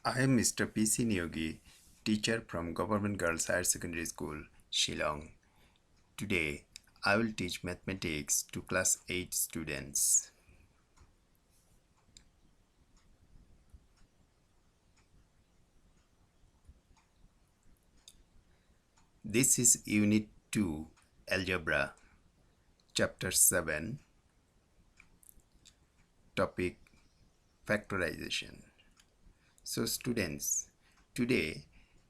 I am Mr. PC Neogi, teacher from Government Girls Higher Secondary School, Shillong. Today, I will teach mathematics to class 8 students. This is Unit 2, Algebra, Chapter 7, topic Factorization. So students, today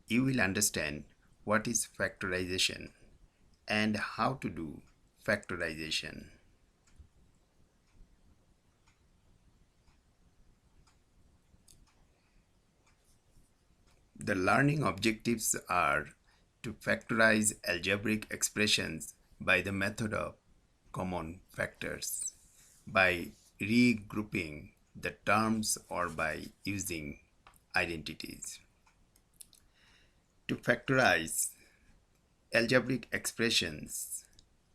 you will understand what is factorization and how to do factorization. The learning objectives are to factorize algebraic expressions by the method of common factors, by regrouping the terms or by using identities. To factorize algebraic expressions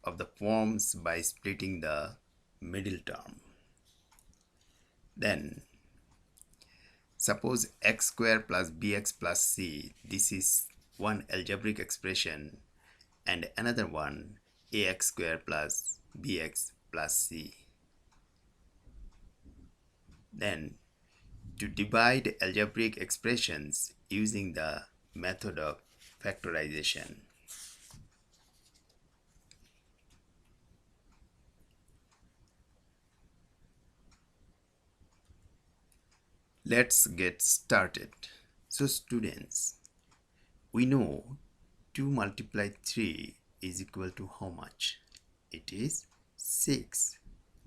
of the forms by splitting the middle term. Then suppose x square plus bx plus c, this is one algebraic expression, and another one ax square plus bx plus c. Then to divide algebraic expressions using the method of factorization. Let's get started. So students, we know 2 multiplied 3 is equal to how much? It is 6.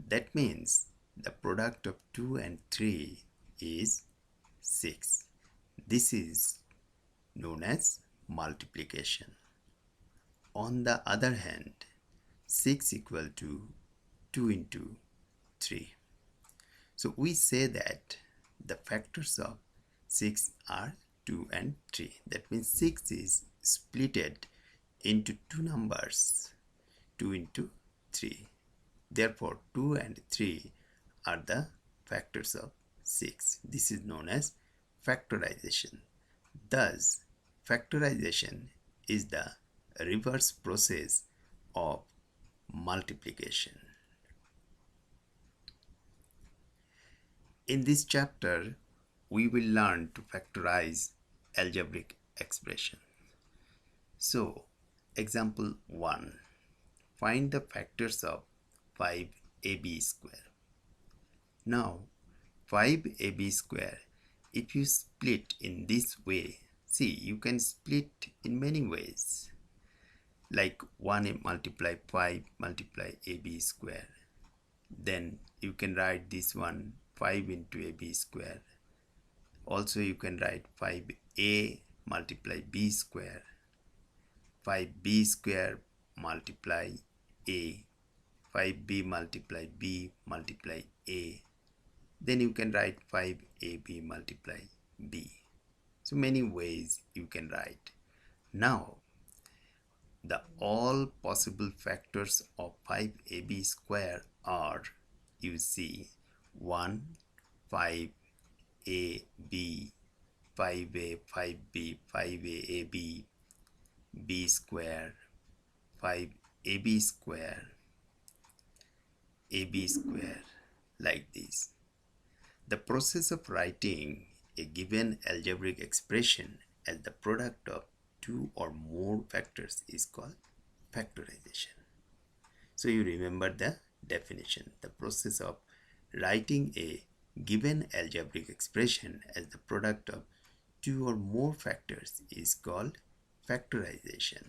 That means the product of 2 and 3 is 6. This is known as multiplication. On the other hand, 6 equal to 2 into 3. So we say that the factors of 6 are 2 and 3. That means 6 is splitted into two numbers, 2 into 3. Therefore, 2 and 3 are the factors of 6. This is known as factorization. Thus, factorization is the reverse process of multiplication. In this chapter, we will learn to factorize algebraic expression. So, example 1. Find the factors of 5ab square. Now, 5ab square, if you split in this way, see, you can split in many ways. Like 1 multiply 5 multiply ab square. Then you can write this one 5 into ab square. Also you can write 5a multiply b square, 5b square multiply a, 5b multiply b multiply a. Then you can write 5ab multiply b. So many ways you can write. Now the all possible factors of 5ab square are, you see, 1, 5, a, b, 5a, 5b, 5a, ab, b square, 5ab square, ab square, like this. The process of writing a given algebraic expression as the product of two or more factors is called factorization. So you remember the definition. The process of writing a given algebraic expression as the product of two or more factors is called factorization.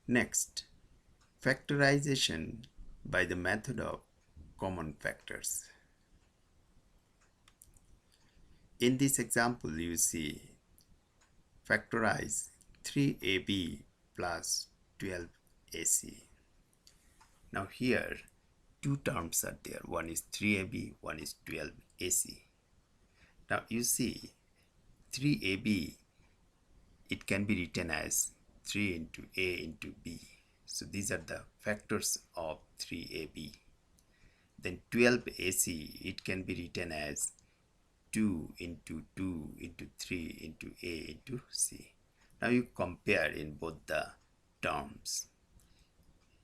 Next, factorization by the method of common factors. In this example, you see, factorize 3ab plus 12ac. Now here, two terms are there. One is 3ab, one is 12ac. Now you see, 3ab, it can be written as 3 into a into b. So these are the factors of 3ab. Then 12ac, it can be written as 2 into 2 into 3 into a into c. Now you compare in both the terms.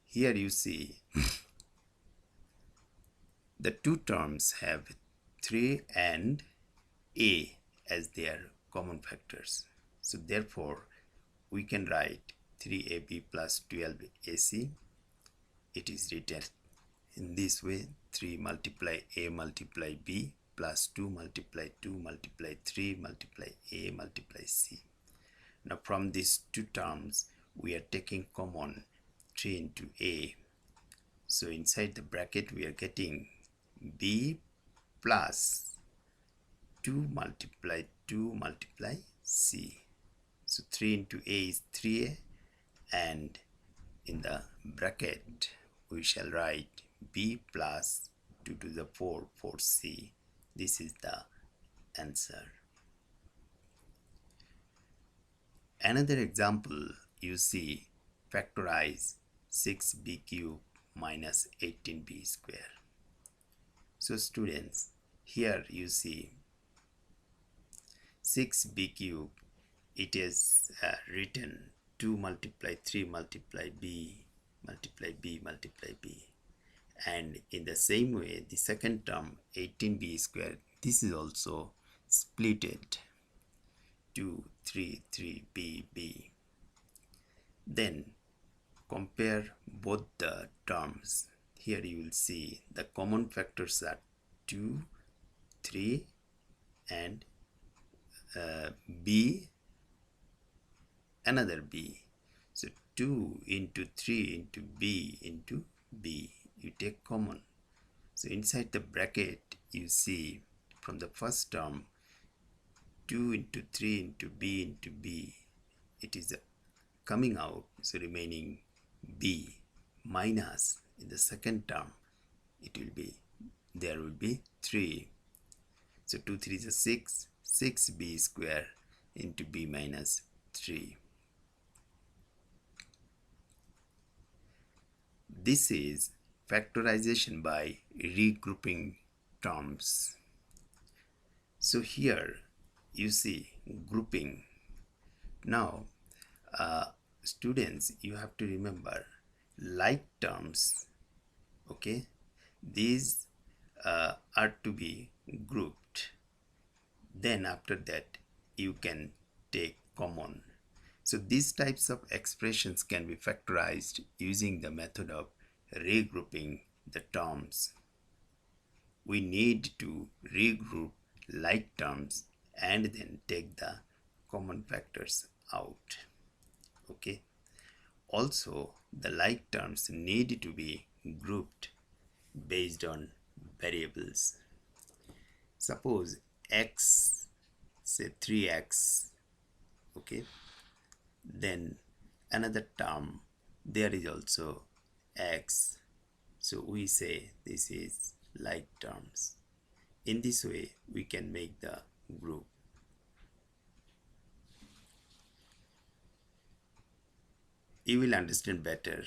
Here you see the two terms have 3 and a as their common factors. So therefore, we can write 3ab plus 12ac. It is written in this way: 3 multiply a multiply b plus 2 multiply 2 multiply 3 multiply a multiply c. Now from these two terms, we are taking common 3 into a. So inside the bracket, we are getting b plus 2 multiply 2 multiply c. So 3 into a is 3a, and in the bracket we shall write b plus 2 to the 4 4c. This is the answer. Another example, you see, factorize 6b cube minus 18b square. So students, here you see 6b cube, it is written 2 multiply 3 multiply b multiply b multiply b. And in the same way, the second term 18b square, this is also splitted 2 3 3 b b. Then compare both the terms. Here you will see the common factors are 2 3 and b, another b. So 2 into 3 into b into b, you take common. So inside the bracket, you see from the first term 2 into 3 into b into b, it is coming out, so remaining b minus in the second term, it will be, there will be 3. So 2 3 is a 6, 6b square into b minus 3. This is factorization by regrouping terms. So here you see grouping. Now students, you have to remember like terms, okay, these are to be grouped. Then after that you can take common. So these types of expressions can be factorized using the method of regrouping the terms. We need to regroup like terms and then take the common factors out. Okay. Also, the like terms need to be grouped based on variables. Suppose x, say 3x, okay, then another term, there is also x, so we say this is like terms. In this way we can make the group. You will understand better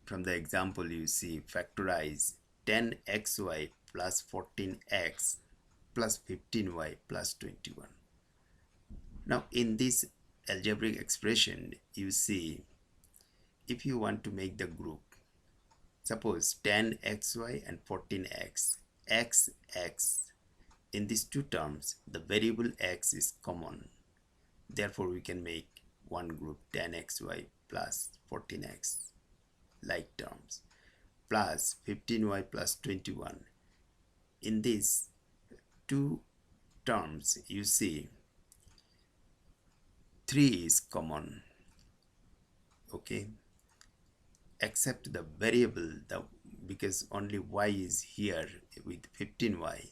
from the example. You see, factorize 10xy plus 14x plus 15y plus 21. Now in this algebraic expression, you see, if you want to make the group, suppose 10xy and 14x, x, in these two terms the variable x is common, therefore we can make one group 10xy plus 14x like terms plus 15y plus 21. In these two terms, you see 3 is common, okay, except the variable, because only y is here with 15y,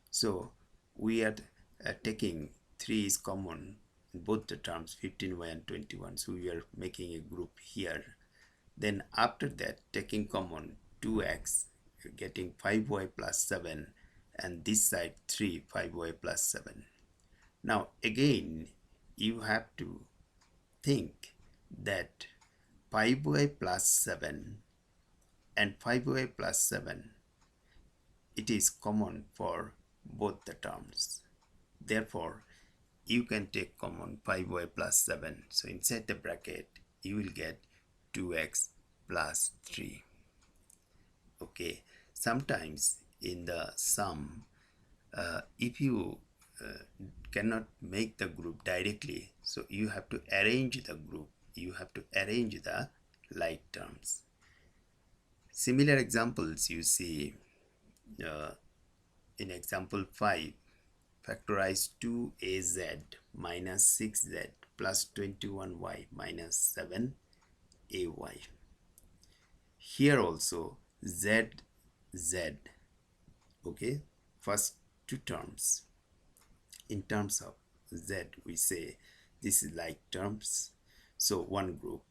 so we are taking 3 is common in both the terms 15y and 21, so we are making a group here. Then after that, taking common 2x, you're getting 5y plus 7, and this side 3, 5y plus 7. Now again you have to think that 5y plus 7 and 5y plus 7, it is common for both the terms. Therefore, you can take common 5y plus 7. So inside the bracket, you will get 2x plus 3. Okay, sometimes in the sum, if you cannot make the group directly, so you have to arrange the group, you have to arrange the like terms. Similar examples you see uh, in example 5. Factorize 2az minus 6z plus 21y minus 7ay. Here also z, z, okay, first two terms. In terms of z, we say this is like terms, so one group.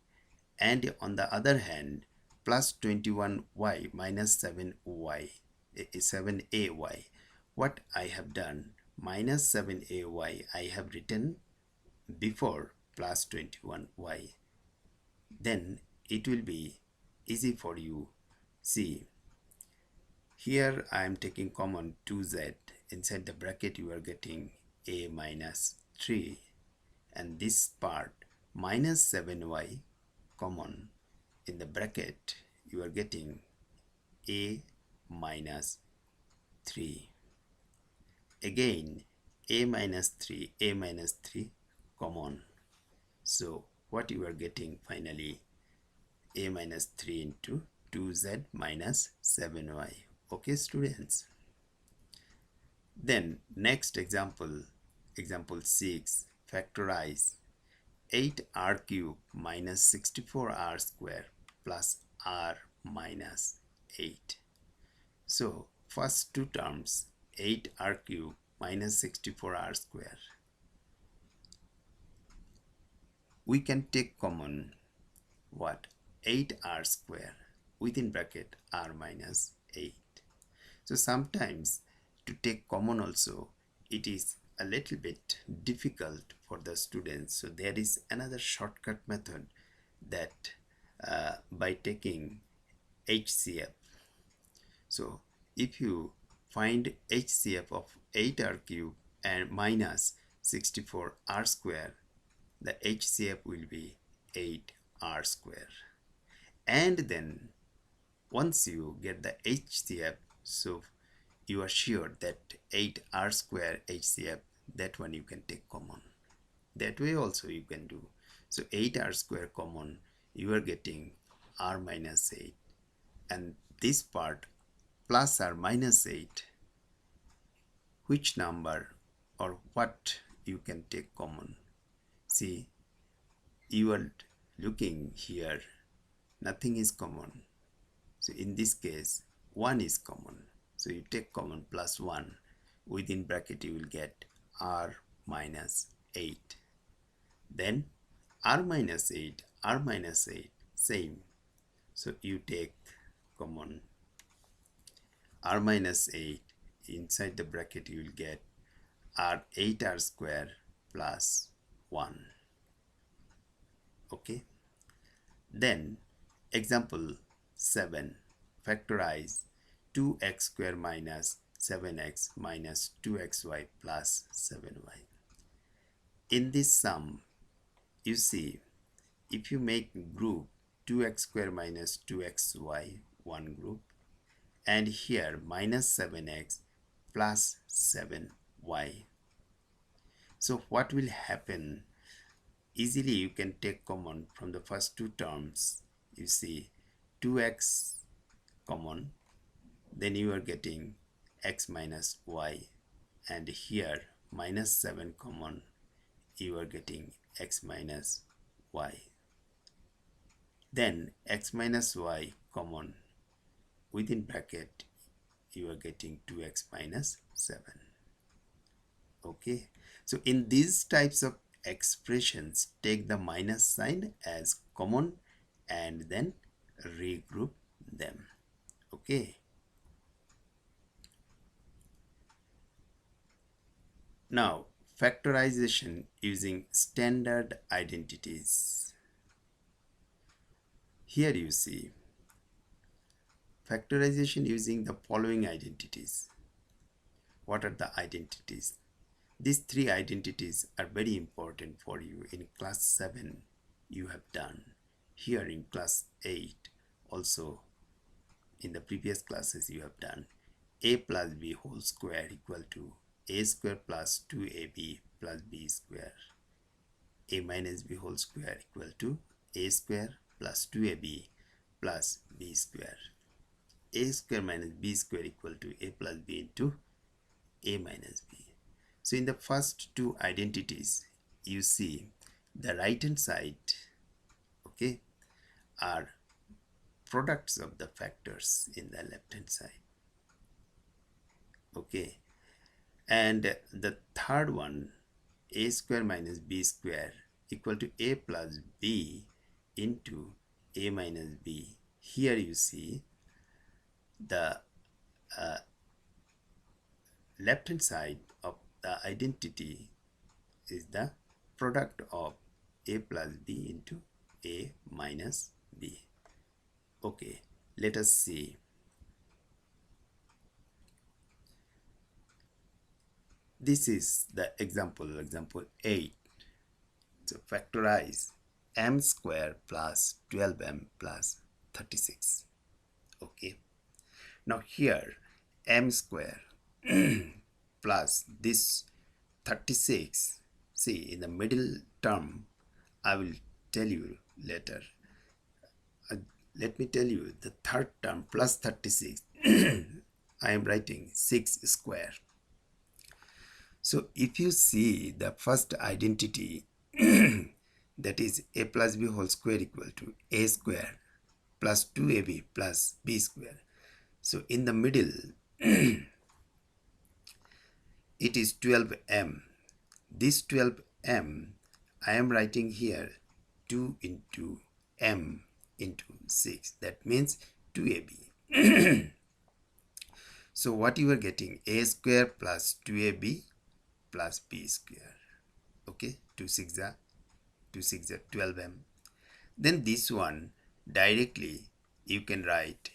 And on the other hand, plus 21y minus 7y, 7ay. What I have done, minus 7ay I have written before plus 21y. Then it will be easy for you. See, here I am taking common 2z. Inside the bracket you are getting a minus 3, and this part minus 7y common. In the bracket you are getting a minus 3. Again a minus 3, a minus 3 common. So what you are getting finally, a minus 3 into 2z minus 7y. Okay students. Then next example, example 6, factorize 8r cube minus 64r square plus r minus 8. So first two terms, 8r cube minus 64r square, we can take common what, 8r square within bracket r minus 8. So sometimes to take common also, it is a little bit difficult for the students. So there is another shortcut method, that by taking HCF. So if you find HCF of 8r cube and minus 64r square, the HCF will be 8r square. And then once you get the HCF, so you are sure that 8r square HCF, that one you can take common. That way also you can do. So 8r square common, you are getting r minus 8, and this part plus r minus 8, which number or what you can take common? See, you are looking here, nothing is common. So in this case 1 is common. So you take common plus 1, within bracket you will get r minus 8. Then r minus 8, r minus 8, same. So you take common r minus 8, inside the bracket you will get r 8r square plus 1. Okay. Then example 7, factorize 2x square minus 7x minus 2xy plus 7y. In this sum, you see, if you make group 2x square minus 2xy, one group, and here minus 7x plus 7y. So what will happen? Easily you can take common from the first two terms. You see 2x common, then you are getting x minus y, and here minus 7 common, you are getting x minus y. Then x minus y common, within bracket you are getting 2x minus 7. Okay, so in these types of expressions, take the minus sign as common and then regroup them. Okay. Now factorization using standard identities. Here you see factorization using the following identities. What are the identities? These three identities are very important for you. In class 7 you have done, here in class 8 also, in the previous classes you have done. A plus b whole square equal to a square plus 2ab plus b square. A minus b whole square equal to a square plus 2ab plus b square. A square minus b square equal to a plus b into a minus b. So in the first two identities, you see the right hand side, okay, are products of the factors in the left hand side, okay, and the third one, a square minus b square equal to a plus b into a minus b. Here you see the left hand side of the identity is the product of a plus b into a minus b. Okay, let us see. This is the example 8. So factorize m square plus 12m plus 36. Okay, now here m square plus this 36, see in the middle term, I will tell you later. Let me tell you the third term plus 36. I am writing 6 square. So if you see the first identity, that is a plus b whole square equal to a square plus 2ab plus b square. So in the middle, it is 12m. This 12m, I am writing here 2 into m into 6. That means 2ab. So what you are getting, a square plus 2ab plus b square. Okay, 2 6 are 12m. Then this one directly you can write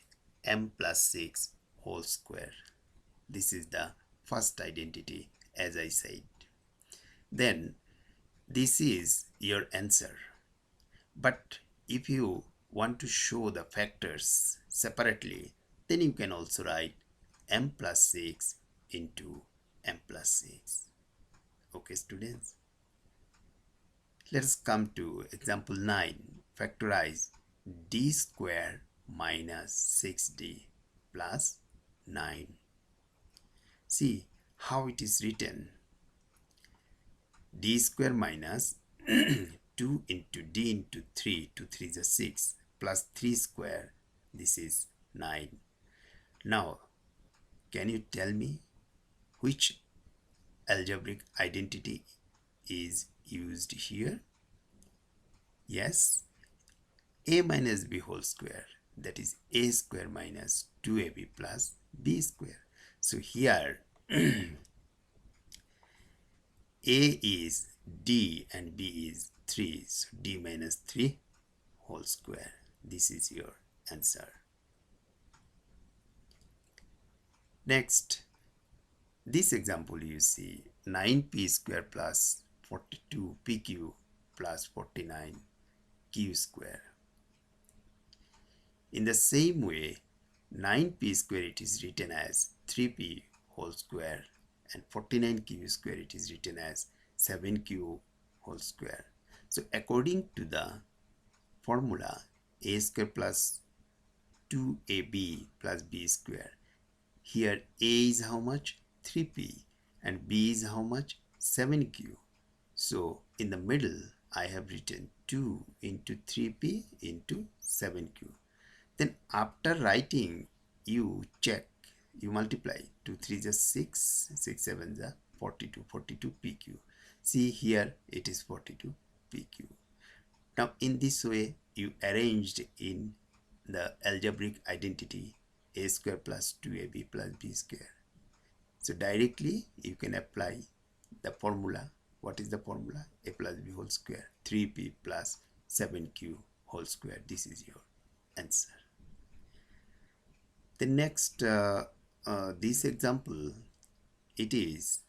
m plus 6 whole square. This is the first identity, as I said. Then this is your answer. But if you want to show the factors separately, then you can also write m plus 6 into m plus 6. Okay, students. Let us come to example 9. Factorize d square minus 6d plus 9. See how it is written. D square minus 2 into d into 3, 2 3 is 6, plus 3 square, this is 9. Now, can you tell me which algebraic identity is used here? Yes, a minus b whole square, that is a square minus 2ab plus b square. So here a is d and b is 3, so d minus 3 whole square. This is your answer. Next, this example you see 9p square plus 42pq plus 49q square. In the same way, 9p square it is written as 3p whole square, and 49q square it is written as 7q whole square. So according to the formula, a square plus 2ab plus b square, here a is how much? 3p, and b is how much? 7q. So in the middle I have written 2 into 3p into 7q. Then after writing, you check, you multiply. 2 3 is 6, 6 7 is 42, 42 pq. See here it is 42 pq. Now in this way you arranged in the algebraic identity a square plus 2ab plus b square. So directly you can apply the formula. What is the formula? A plus b whole square 3p plus 7q whole square. This is your answer. The next this example, it is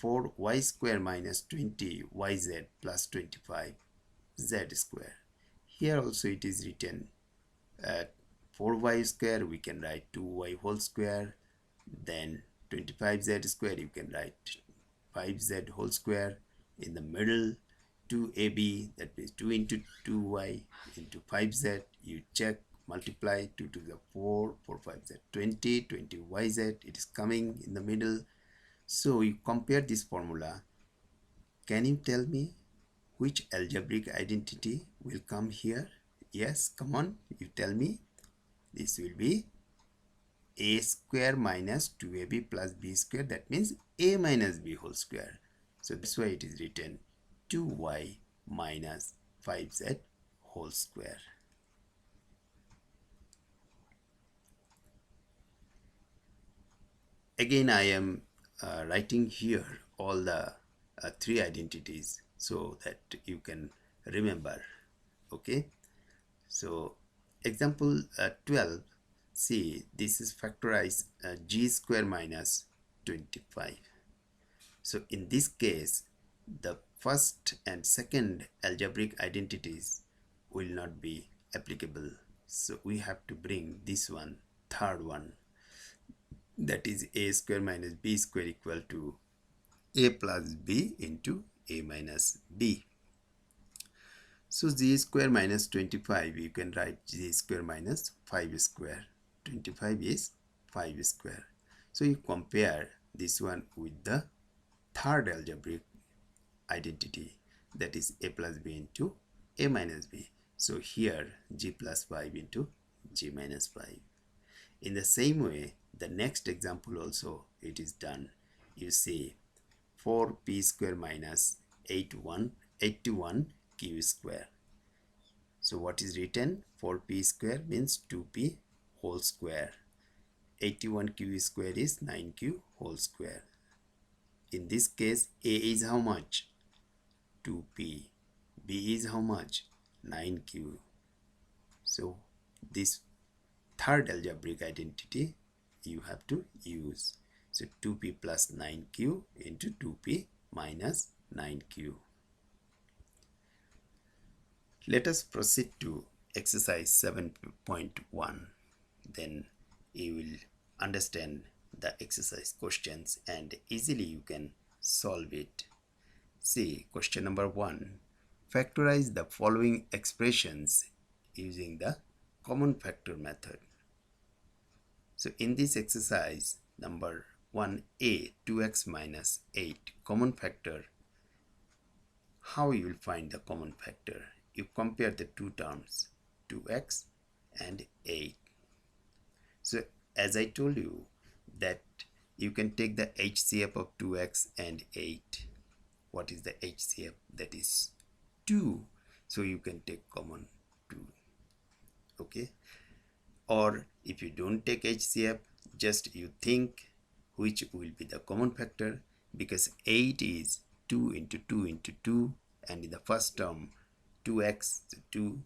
4y square minus 20 yz plus 25 z square. Here also it is written at 4y square we can write 2y whole square, then 25z square you can write 5z whole square. In the middle 2ab, that means 2 into 2y into 5z, you check, multiply 2 to the 4, 4 5z 20, 20yz, it is coming in the middle. So you compare this formula. Can you tell me which algebraic identity will come here? Yes, come on, you tell me. This will be a square minus 2ab plus b square, that means a minus b whole square. So that's why it is written 2y minus 5z whole square. Again, I am writing here all the three identities so that you can remember. Okay, so example 12, see, this is factorize g square minus 25. So in this case, the first and second algebraic identities will not be applicable. So we have to bring this one, third one, that is a square minus b square equal to a plus b into a minus b. So g square minus 25, you can write g square minus 5 square. 25 is 5 square. So you compare this one with the third algebraic identity, that is a plus b into a minus b. So here g plus 5 into g minus 5. In the same way, the next example also it is done. You see 4p square minus 81 q square. So what is written? 4p square means 2p whole square. 81q square is 9q whole square. In this case, a is how much? 2p. B is how much? 9q. So this third algebraic identity you have to use. So 2p plus 9q into 2p minus 9q. Let us proceed to exercise 7.1. Then you will understand the exercise questions and easily you can solve it. See, question number 1. Factorize the following expressions using the common factor method. So in this exercise, number 1a, 2x minus 8, common factor. How you will find the common factor? You compare the two terms, 2x and 8. So as I told you that you can take the HCF of 2x and 8. What is the HCF? That is 2. So you can take common 2. Okay. Or if you don't take HCF, just you think which will be the common factor, because 8 is 2 into 2 into 2, and in the first term 2x, so 2,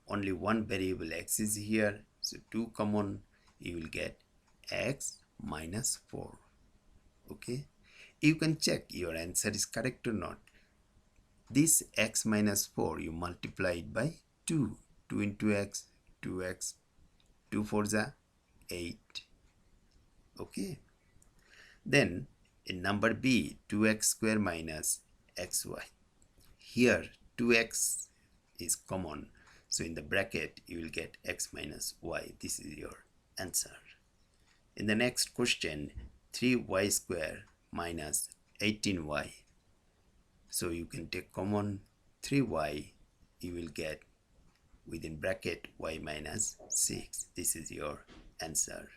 only one variable x is here, so 2 common, you will get x minus 4. Okay, you can check your answer is correct or not. This x minus 4 you multiply it by 2. 2 into x, 2x, 2 4s are 8. Okay, then in number B, 2x square minus xy. Here 2x is common, so in the bracket you will get x minus y. This is your answer. In the next question, 3y square minus 18y. So you can take common 3y, you will get within bracket y minus 6. This is your answer.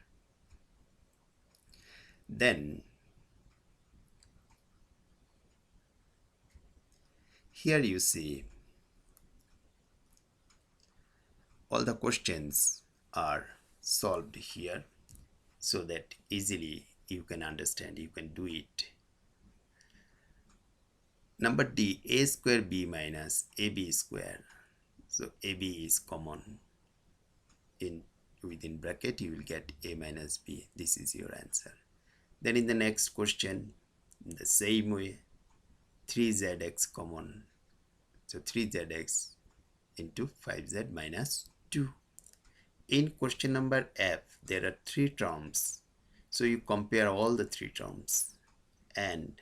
Then here you see all the questions are solved here, so that easily you can understand, you can do it. Number D, a square b minus ab square. So ab is common. in within bracket you will get a minus b. This is your answer. Then in the next question, in the same way, 3zx common. So 3zx into 5z minus 2. In question number F, there are 3 terms. So you compare all the 3 terms. And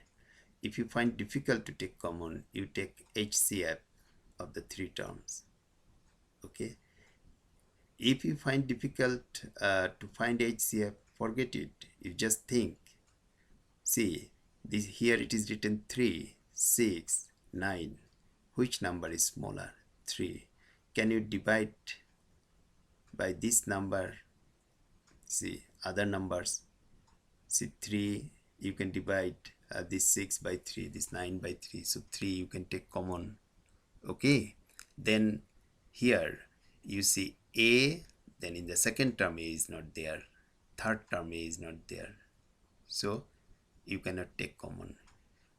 if you find difficult to take common, you take HCF of the 3 terms. Okay. If you find difficult to find HCF, forget it. You just think. See, this here it is written 3, 6, 9. Which number is smaller? 3. Can you divide by this number? See, other numbers. See, 3, you can divide this 6 by 3, this 9 by 3. So 3 you can take common. Okay. Then here you see A, then in the second term A is not there. Third term A is not there. So you cannot take common.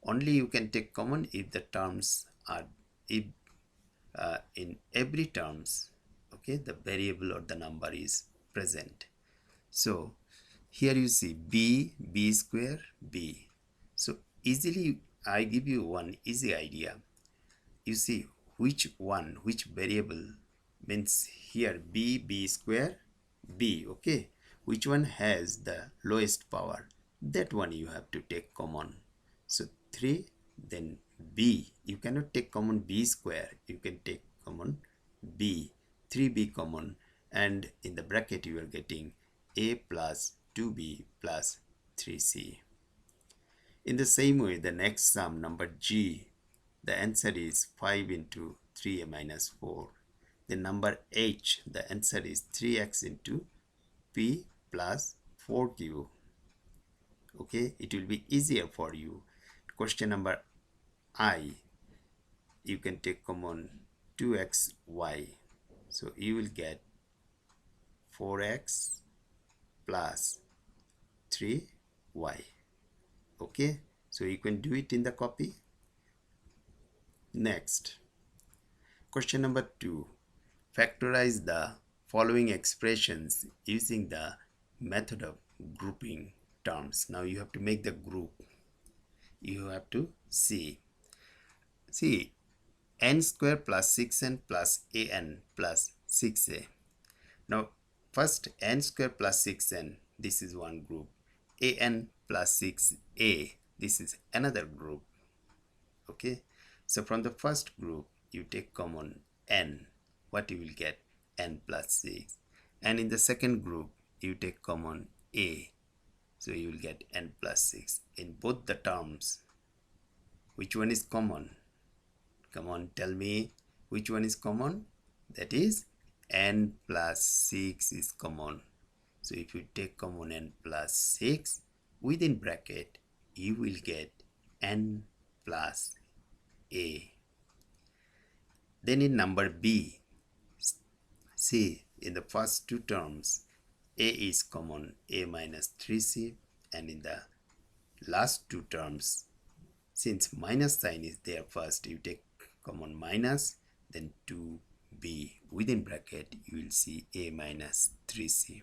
Only you can take common if the terms are, if in every terms, okay, the variable or the number is present. So here you see b square, b. So easily I give you one easy idea. You see which variable means here b square, b, okay, which one has the lowest power, that one you have to take common. So 3, then b, you cannot take common b square, you can take common b, 3b common, and in the bracket you are getting a plus 2b plus 3c. In the same way, the next sum, number g, the answer is 5 into 3a minus 4. The number h, the answer is 3x into p plus 4q. Okay, it will be easier for you. Question number I, you can take common 2xy. So you will get 4x plus 3y. Okay, so you can do it in the copy. Next, question number 2. Factorize the following expressions using the method of grouping terms. Now you have to make the group. You have to see n square plus 6n plus an plus 6a. Now first n square plus 6n, this is one group. An plus 6a, this is another group. Okay, so from the first group you take common n, what you will get? N plus 6. And in the second group you take common a, so you will get n plus 6. In both the terms, which one is common? Come on, tell me which one is common. That is n plus 6 is common. So if you take common n plus 6, within bracket you will get n plus a. Then in number b, see, in the first 2 terms a is common, a minus 3c, and in the last 2 terms, since minus sign is there first, you take common minus, then 2b. Within bracket you will see a minus 3c.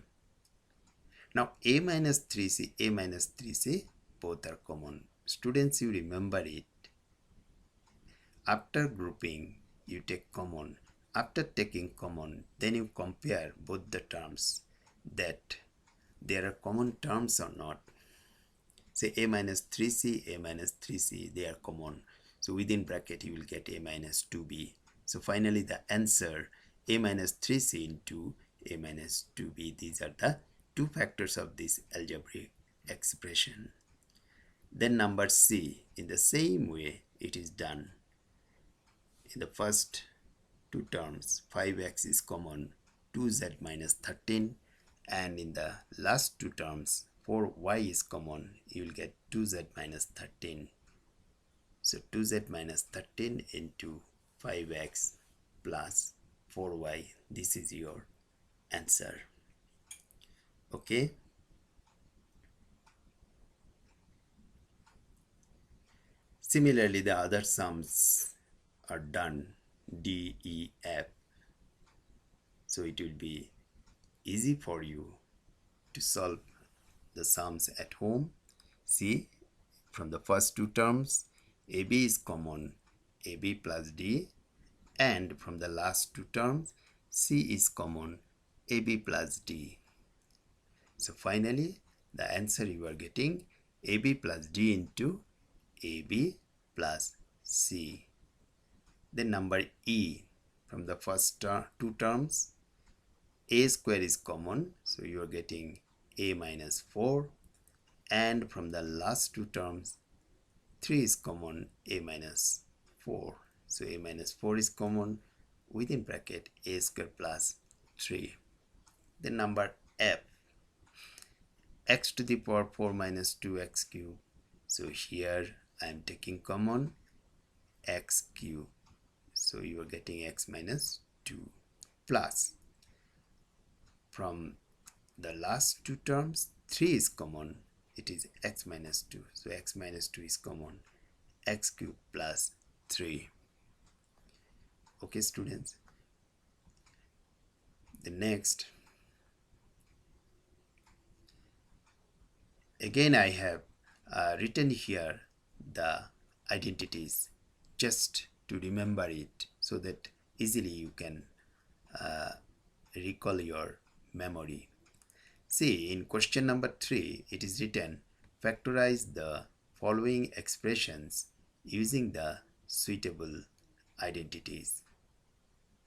Now a minus 3c, both are common. Students, you remember it. After grouping you take common. After taking common, then you compare both the terms, that there are common terms or not. Say a minus 3c, they are common. So within bracket you will get a minus 2b. So finally the answer, a minus 3c into a minus 2b. These are the 2 factors of this algebraic expression. Then number C, in the same way it is done. In the first 2 terms, 5x is common, 2z minus 13, and in the last 2 terms, 4y is common, you will get 2z minus 13. So 2z minus 13 into 5x plus 4y, this is your answer. Okay. Similarly, the other sums are done, D, E, F. So it will be easy for you to solve the sums at home. See, from the first two terms, AB is common, AB plus D, and from the last two terms, C is common, AB plus D. So finally, the answer you are getting AB plus D into AB plus C. Then number E, from the first two terms, A square is common, so you are getting A minus 4, and from the last two terms, 3 is common, A minus 4. So A minus 4 is common, within bracket A square plus 3. Then number F, x to the power 4 minus 2x cube. So here I am taking common x cube. So you are getting x minus 2 plus, from the last two terms 3 is common, it is x minus 2. So x minus 2 is common, x cube plus 3. Okay students, the next, again I have written here the identities just to remember it, so that easily you can recall your memory. See, in question number 3 it is written, factorize the following expressions using the suitable identities.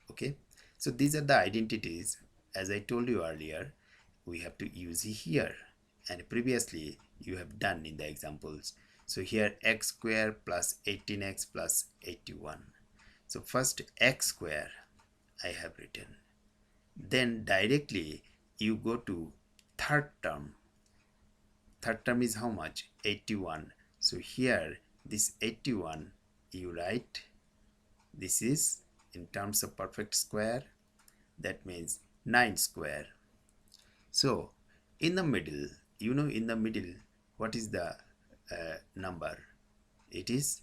Okay, so these are the identities. As I told you earlier, we have to use here, and previously you have done in the examples. So here x square plus 18x plus 81. So first x square I have written, then directly you go to third term. Third term is how much? 81. So here this 81 you write, this is in terms of perfect square, that means 9 square. So in the middle, you know, in the middle what is the number? It is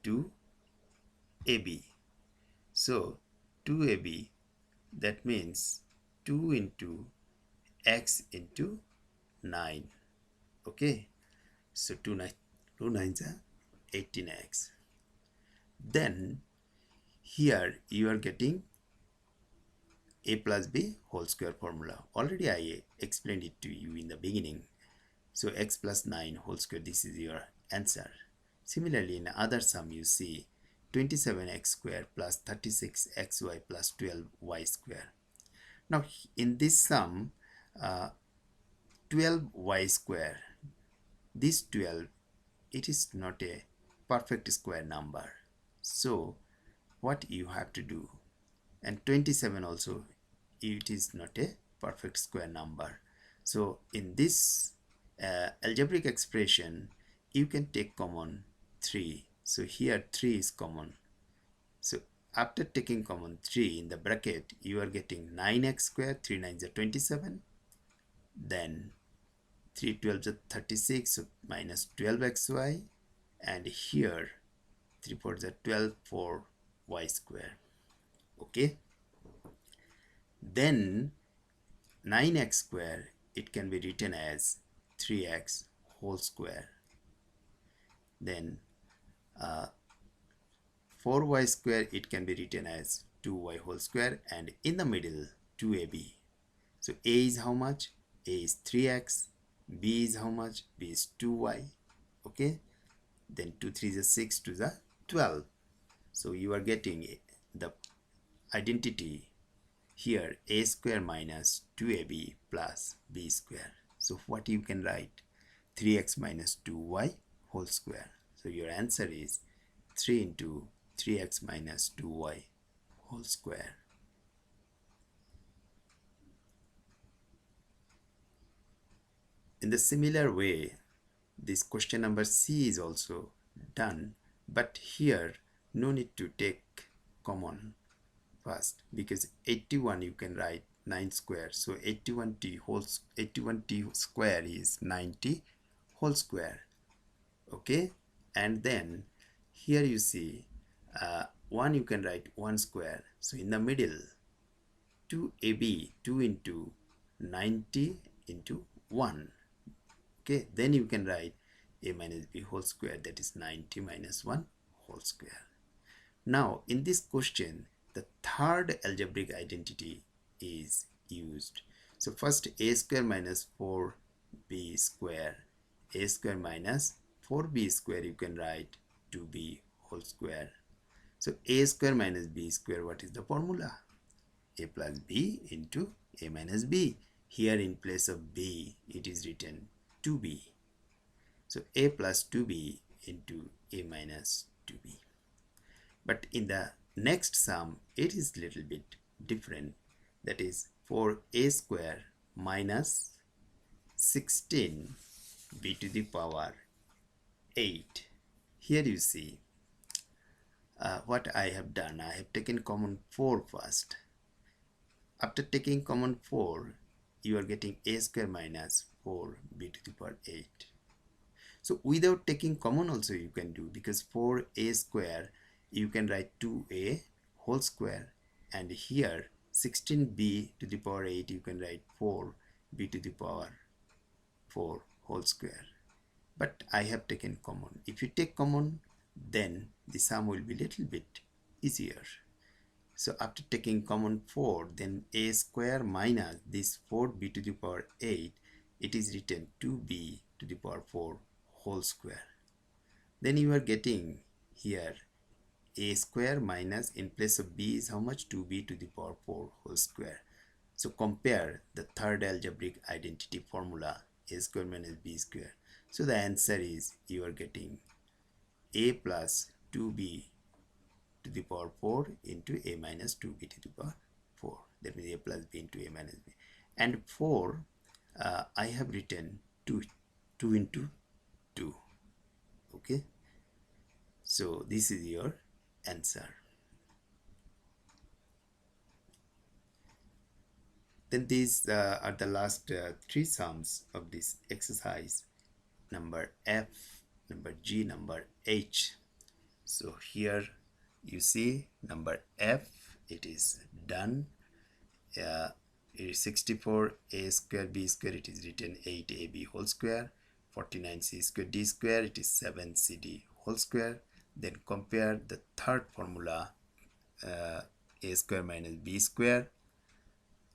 2ab. So 2ab, that means 2 into x into 9. Okay, so 2 nines are 18x. Then here you are getting a plus b whole square formula. Already I explained it to you in the beginning. So x plus 9 whole square, this is your answer. Similarly, in other sum you see 27x square plus 36xy plus 12y square. Now in this sum, 12y square, this 12, it is not a perfect square number. So what you have to do, and 27 also, it is not a perfect square number. So in this algebraic expression, you can take common 3. So here 3 is common. So after taking common 3 in the bracket, you are getting 9x square, 3 9s are 27, then 3 12s are 36, so minus 12xy, and here 3 4s are 12, 4y square. Okay, then 9x square, it can be written as 3x whole square. Then 4y square, it can be written as 2y whole square, and in the middle 2ab. So a is how much? A is 3x. B is how much? B is 2y. Okay, then 2 3 is 6, 2 is 12. So you are getting the identity here, a square minus 2ab plus b square. So what you can write? 3x minus 2y whole square. So your answer is 3 into 3x minus 2y whole square. In the similar way, this question number C is also done, but here no need to take common first, because 81 you can write 9 square. So 81t square is 90 whole square. Okay, and then here you see 1 you can write 1 square. So in the middle 2ab, 2 into 90 into 1. Okay, then you can write a minus b whole square, that is 90 minus 1 whole square. Now in this question the third algebraic identity is used. So first a square minus 4b square, a square minus 4b square, you can write 2b whole square. So a square minus b square, what is the formula? A plus b into a minus b. Here in place of b it is written 2b. So a plus 2b into a minus 2b. But in the next sum it is little bit different, that is 4a square minus 16 b to the power 8. Here you see what I have done. I have taken common 4 first. After taking common 4, you are getting a square minus 4 b to the power 8. So without taking common also you can do, because 4a square you can write 2a whole square, and here 16b to the power 8 you can write 4b to the power 4 whole square. But I have taken common. If you take common, then the sum will be little bit easier. So after taking common 4, then a square minus this 4b to the power 8, it is written 2b to the power 4 whole square. Then you are getting here a square minus, in place of b is how much? 2b to the power 4 whole square. So compare the third algebraic identity formula, a square minus b square. So the answer is you are getting a plus 2b to the power 4 into a minus 2b to the power 4. That means a plus b into a minus b. And 4, I have written 2 into 2. Okay. So this is your answer. Then these are the last 3 sums of this exercise. Number F, number G, number H. So here you see number F, it is done. It is 64 a square b square, it is written 8ab whole square. 49 c square d square, it is 7 cd whole square. Then compare the third formula, a square minus b square.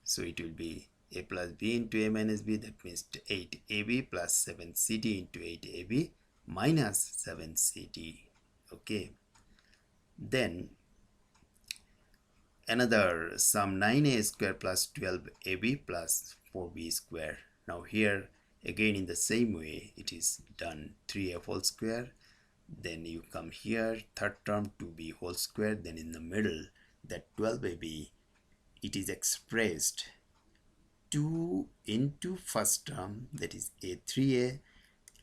So it will be a plus b into a minus b, that means 8ab plus 7cd into 8ab minus 7cd. Okay. Then another sum, 9a square plus 12ab plus 4b square. Now here again in the same way it is done, 3a whole square. Then you come here, third term 2b whole square. Then in the middle, that 12ab, it is expressed 2 into first term, that is a 3a,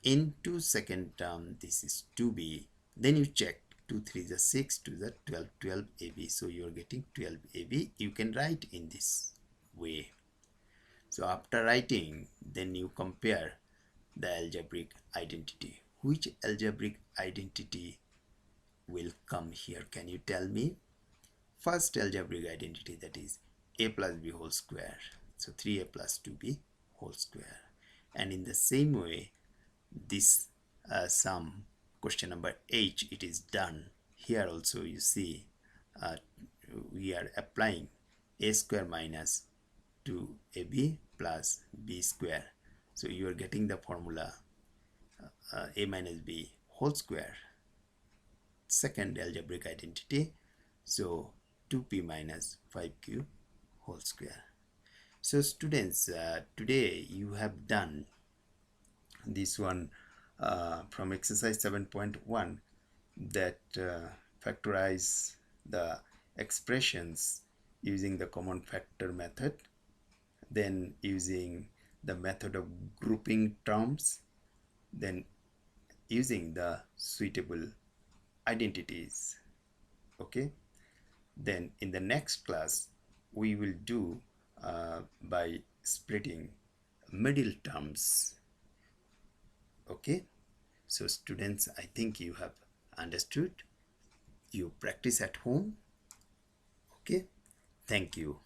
into second term, this is 2b. Then you check 2 3 is 6, 2 is 12, 12ab. So you are getting 12ab. You can write in this way. So after writing, then you compare the algebraic identity. Which algebraic identity will come here? Can you tell me? First algebraic identity, that is a plus b whole square. So 3a plus 2b whole square. And in the same way, this sum, question number H, it is done. Here also you see we are applying a square minus 2ab plus b square. So you are getting the formula a minus b whole square, second algebraic identity. So 2p minus 5q whole square. So students, today you have done this one from exercise 7.1, that factorize the expressions using the common factor method, then using the method of grouping terms, then using the suitable identities. Okay, then in the next class we will do by splitting middle terms. Okay, so students, I think you have understood. You practice at home. Okay, thank you.